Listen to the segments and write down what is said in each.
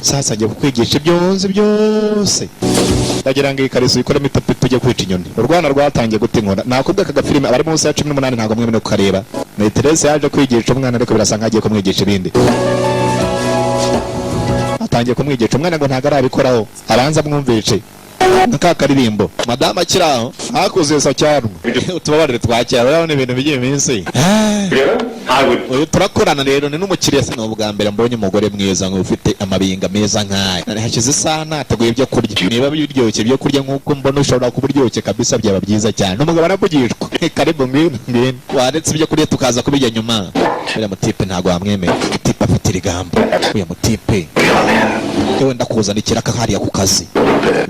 sasa ngiye kukwigisha byose byose ndagira ngo ikariso ikoremo itapi tujye kwica inyoni. U Rwanda rwatangiye gutinkora nakubwa aka gafilime abari munsi ya 18 ntago mwemene kukareba. Na Teresa yaje kwigisha umwana ariko birasanga agiye kumwigisha ibindi. Atangiye kumwigisha umwana ngo ntago arabikoraho abanza mwumvice nakakaririmbo madama kiraho hakuze sa cyane utubabarire twakira urabona ibintu bigiye iminsi turakorana rero ni n'umukiriya se n'ubwa mbere mbonye umugore mwiza ngo ufite amabinga meza nkaya hashize isana ataguye ibyo kurya niba biryoshye byo kurya nkuko mbona ushobora kuburyoshye kabisa byaba byiza cyane n'umugabo arabugishwa karibu ngwino waretse ibyo kurya tukaza kubijya nyuma uriya mutipe ntago wamwemera mutipe afite irigambo uriya mutipe yewe ndakuzana ikiraka hariya ku kazi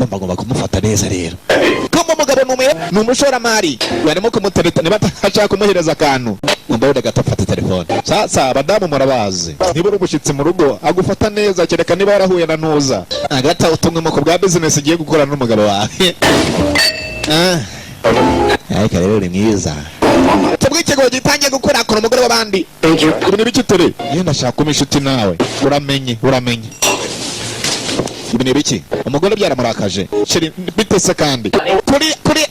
ngomba kumufata neza rero kama umugabo n'umushoramari barimo kumutereta niba ashaka kumuhereza akantu ngomba gatafata telefone sasa abadamu murabazi niba uri umushyitsi mu rugo agufata neza kereka niba yarahuye na ntuza agata utumwe mu bwa business igiye gukorana n'umugabo wawe ariko rero uri mwiza tubwo ikigo gitangiye gukora akora umugore w'abandi ibintu bikitore iyo ndashaka kuma inshuti nawe uramenye ibintu biki umugore byaramurakaje shiri bitese kandi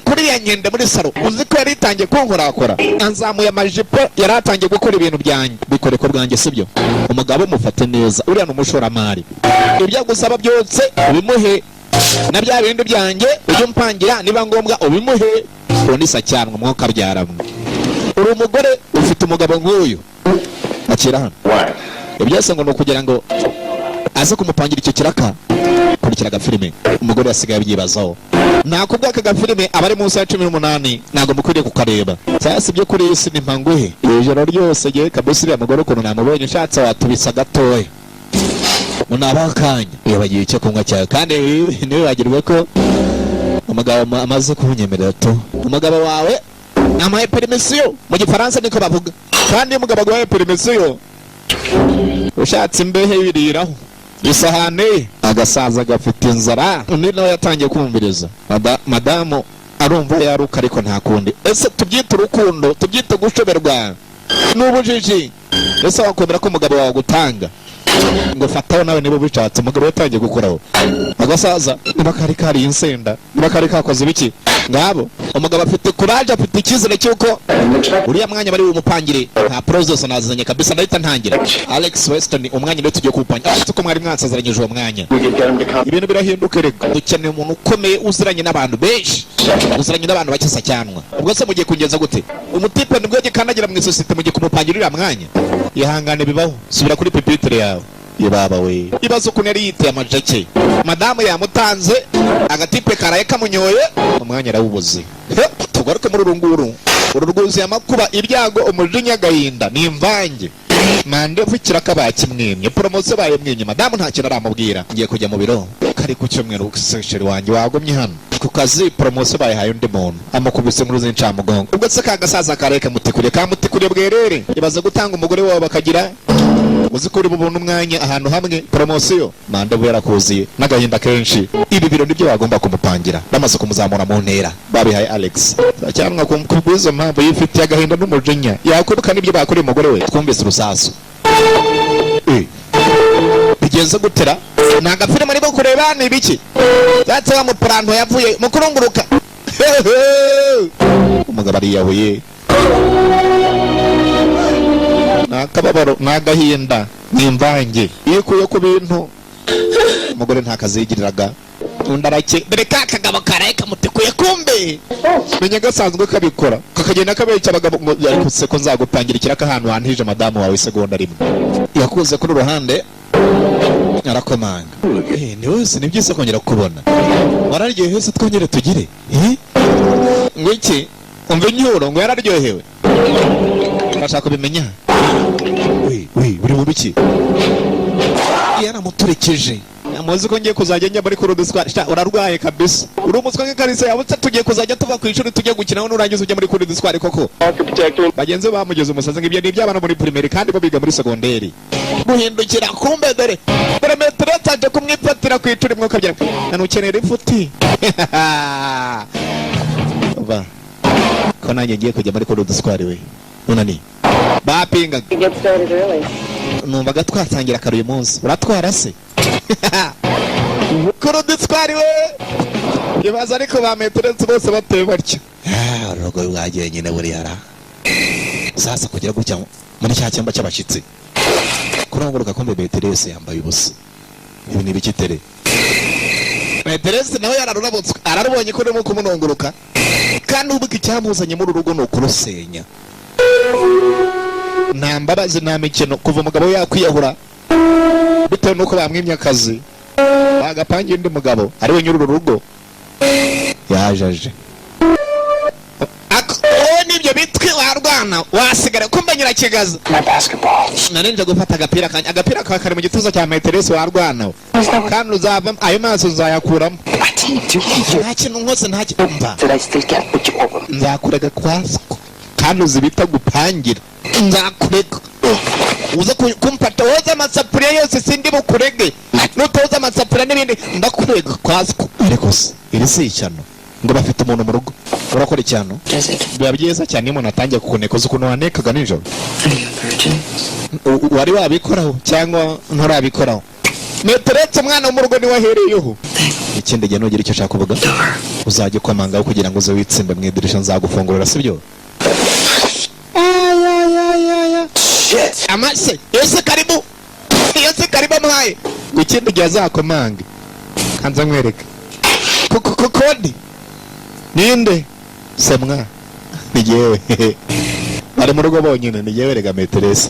kuri ya nyende muri saro uzi ko yari itangiye kunkorakora anzamuye amajipo yari atangiye gukora ibintu byanjye bikore ko bwanjye sibyo umugabo mufate neza uriya n'umushoramari ibyo gusaba byose ubimuhe na bya bintu byanjye ujye umpangira niba ngombwa ubimuhe unisa cyane umwuka byaramwe uri umugore ufite umugabo nk'uyu akira hano ibyose ngo nukugira ngo aze kumupangira icyo kiraka kurikira agafilime umugore yasigaye abyibazaho nakubwa aka gafilime abari munsi ya 18 ntago mukwiriye kukareba cyase ibyo kuri isi ni mpanguhe ijoro ryose giye kabisa iriya mugore ukuntu namubonye nshatse watubisa gatoya munabakanya yabagiye icyo kunywa cyawe kandi ntiwibagirwe ko umugabo amaze kunyemerera to umugabo wawe amaye permission mu gifaransa niko bavuga kandi umugabo agwaye permission ushatse imbehe biriraho isahane agasaza gafite inzara undi nawe yatangiye kumviriza madamu arumva yaruka ariko nta kundi ese tubyita urukundo tubyita gushoberwa n'ubujiji ese wakwemera ko umugabo wawe gutanga ngo fataho nawe niba ubishatse umugabo yatangiye gukoraho agasaza niba kari insenda niba kari kakoze ibiki ngabo umugabo afite kuraje afite ikizere cyuko uriya mwanya bari bumupangire nta process nazanye kabisa ndahita ntangira Alex Weston umwanya rero tugiye kupangira afite ko mwari mwansazaranyije uwo mwanya ibintu birahinduka reka dukeneye umuntu ukomeye uziranye n'abantu benshi uziranye n'abantu bakisa cyanwa ubwo se mugiye kungenza gute umutipe nibwo gikandagira mu isosiyete mugiye kumupangira uriya mwanya ihangane bibaho subira kuri pupitre yawe yebaba we ibazo ukuntu yari yiteye amajake madamu yamutanze agatipe karaye kamunyoye umwanya arawubuze tugaruke muri urunguru ururwuzuye amakuba ibyago umujinya gahinda nimvange mande vukira kabaki mwimye promotion baye mwimye madamu nta kintu aramubwira ngiye kujya mu biro kari ku cyumweru sesheri wanjye wagomye hano ku kazi promotion baye hayo ndi muntu amukubise mu ruzi ncamugongo ubwo se kagasaza kareka kamutikuriye bwerere ibaza gutanga umugore wawe bakagira uzikuri bubona umwanya ahantu hamwe promotion mande bwera kuziye n'agahinda kenshi ibi biro nibyo bagomba kumupangira bamaze kumuzamura mu ntera babihaye Alex cyangwa kubwizo mpamvu yifitiye agahinda n'umujinya yakuruka nibyo bakuri umugore we twumvise urusasu bigenze gutera nanga filime ari kureba ni biki zatse wa mupuranto yavuye mukurunguruka umugabo ari yahuye nakababaro nagahinda nimvange yikuye ku bintu umugore ntakazigiriraga undarake dore kakagabo karaye kamutikuye kumbe menye gasanzwe kabikora kakagenda kabeshya abagabo ariko se ko nzagupangira ikiraka ahantu hantije madamu wawe segonda rimwe yakuze kuri ruhande arakomanga ni wese nibyise kongera kubona wararyohewe hese twongere tugire ngo iki umva inyuro ngo yararyohewe urashaka kubimenya buri mu biki yaramuturekeje amuzi ko ngiye kuzajya njya muri kurudiswa urarwaye kabisa uri umuswa nk'ikarise yabutse tugiye kuzajya tuva ku ishuri tujye gukina nurangiza ujya muri kurudiswa koko bagenzi bamugeze umusazi ngibyo ni iby'abana muri primaire kandi bo biga muri segonderi guhindukira kumbe dore metero taje kumwifatira ku icuri mwo kabyara nanukenera ifuti ba ko nanjye ngiye kujya muri kurudiswa we unani bapinga numvaga twatangira karuye munsi uratwara se kuruditswari we ibaza ariko ba meteretse bose bateye batyo urugo rwagiye nyine buriya ra sasa kugira gutya muri cya cyamba cy'abashitsi kurongoruka ko meteretse yambaye ubusa ibi ni bikitere meteretse nawe yararurabutswe ararubonye ko urimo kumunongoruka kandi ubuki cyamuzanye muri urugo no kurusenya nta mbabazi nta mikino kuva umugabo yakwiyahura bitewe nuko bamwimye akazi bagapangira undi mugabo ari we nyiri uru rugo yajaje wowe nibyo bitwi warwana wasigara kumba nyirakigaza narinje gufata agapira kawe kari mu gituza cya meteresi warwana kandi uzava ayo maso uzayakuramo nta kintu nkose nta kintu nzakurega kwasiko kandi uzibita gupangira nzakurega uza kumpata woza amasapuriya yose sindi bukurege nutoza amasapuriya n'ibindi ndakurega kwasiko ariko se iri si icyano ngo bafite umuntu mu rugo urakora icyano biba byiza cyane iyo umuntu atangiye kukunekoza ukuntu wanekaga nijoro wari wabikoraho cyangwa nturabikoraho meteretse umwana wo mu rugo niwe ahereyeho ikindi gihe nugira icyo ushaka kuvuga uzajya ukomangaho kugira ngo uze witsimbe mu idirisha nzagufungurira sibyo amase yose karibu mwaye ikindi gihe azakomange kanza nkwereke kodi ninde semwa ni yewe bari mu rugo bonyine ni yewe rega meterese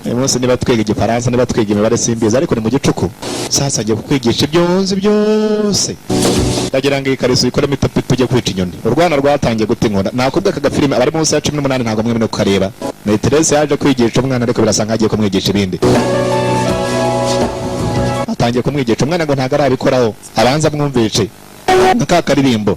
uyu munsi niba twiga igifaransa niba twiga imibare simbizi ariko ni mu gicuku sasa ngiye kukwigisha ibyonzi byose ndagira ngo iyi kariso uyikoremo itapi tujye kwica inyoni urwana rwatangiye guta inkona nakubwa aka gafilime abari munsi ya 18 ntabwo mwemene kukareba meterese yaje kwigisha umwana ariko birasa nkagiye kumwigisha ibindi atangiye kumwigisha umwana ngo ntago arabikoraho abanza mwumvishe nk'aka karirimbo